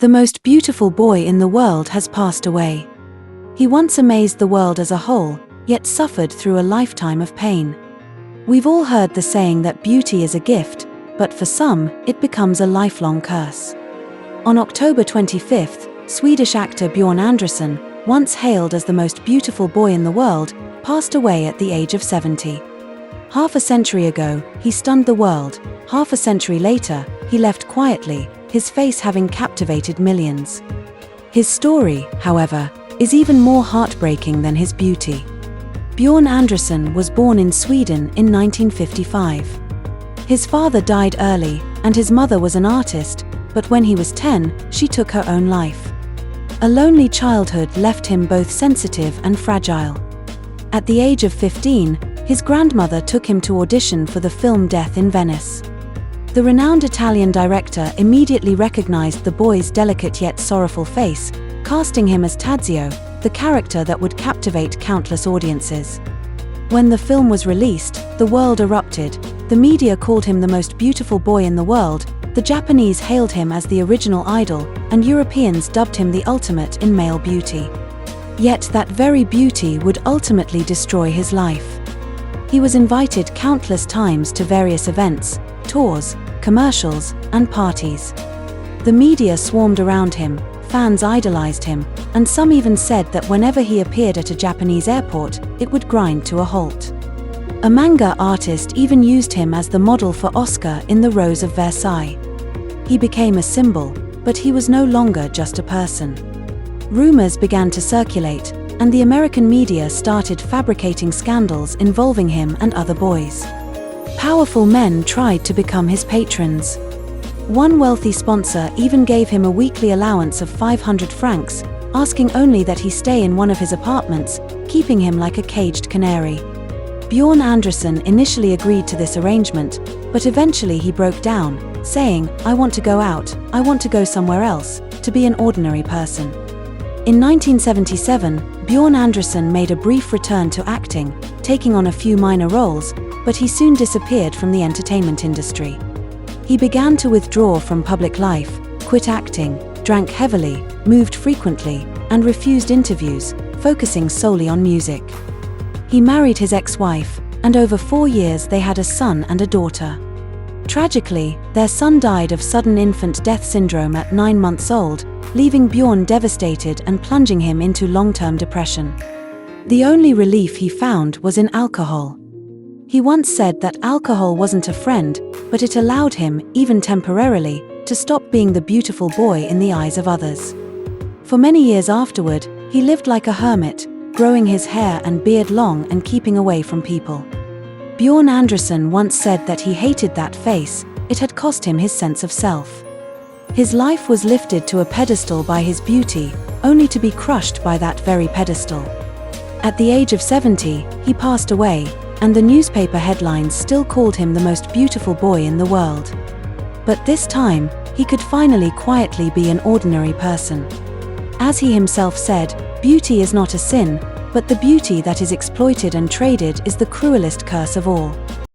The most beautiful boy in the world has passed away. He once amazed the world as a whole, yet suffered through a lifetime of pain. We've all heard the saying that beauty is a gift, but for some, it becomes a lifelong curse. On October 25th, Swedish actor Björn Andresen, once hailed as the most beautiful boy in the world, passed away at the age of 70. Half a century ago, he stunned the world. Half a century later, he left quietly, his face having captivated millions. His story, however, is even more heartbreaking than his beauty. Björn Andrésen was born in Sweden in 1955. His father died early, and his mother was an artist, but when he was 10, she took her own life. A lonely childhood left him both sensitive and fragile. At the age of 15, his grandmother took him to audition for the film Death in Venice. The renowned Italian director immediately recognized the boy's delicate yet sorrowful face, casting him as Tadzio, the character that would captivate countless audiences. When the film was released, the world erupted. The media called him the most beautiful boy in the world, the Japanese hailed him as the original idol, and Europeans dubbed him the ultimate in male beauty. Yet that very beauty would ultimately destroy his life. He was invited countless times to various events, tours, commercials, and parties. The media swarmed around him, fans idolized him, and some even said that whenever he appeared at a Japanese airport, it would grind to a halt. A manga artist even used him as the model for Oscar in the Rose of Versailles. He became a symbol, but he was no longer just a person. Rumors began to circulate, and the American media started fabricating scandals involving him and other boys. Powerful men tried to become his patrons. One wealthy sponsor even gave him a weekly allowance of 500 francs, asking only that he stay in one of his apartments, keeping him like a caged canary. Bjorn Andrésen initially agreed to this arrangement, but eventually he broke down, saying, "I want to go out, I want to go somewhere else, to be an ordinary person." In 1977, Bjorn Andrésen made a brief return to acting, taking on a few minor roles, but he soon disappeared from the entertainment industry. He began to withdraw from public life, quit acting, drank heavily, moved frequently, and refused interviews, focusing solely on music. He married his ex-wife, and over 4 years they had a son and a daughter. Tragically, their son died of sudden infant death syndrome at 9 months old, leaving Bjorn devastated and plunging him into long-term depression. The only relief he found was in alcohol. He once said that alcohol wasn't a friend, but it allowed him, even temporarily, to stop being the beautiful boy in the eyes of others. For many years afterward, he lived like a hermit, growing his hair and beard long and keeping away from people. Bjorn Andrésen once said that he hated that face, it had cost him his sense of self. His life was lifted to a pedestal by his beauty, only to be crushed by that very pedestal. At the age of 70, he passed away, and the newspaper headlines still called him the most beautiful boy in the world. But this time, he could finally quietly be an ordinary person. As he himself said, "Beauty is not a sin, but the beauty that is exploited and traded is the cruelest curse of all."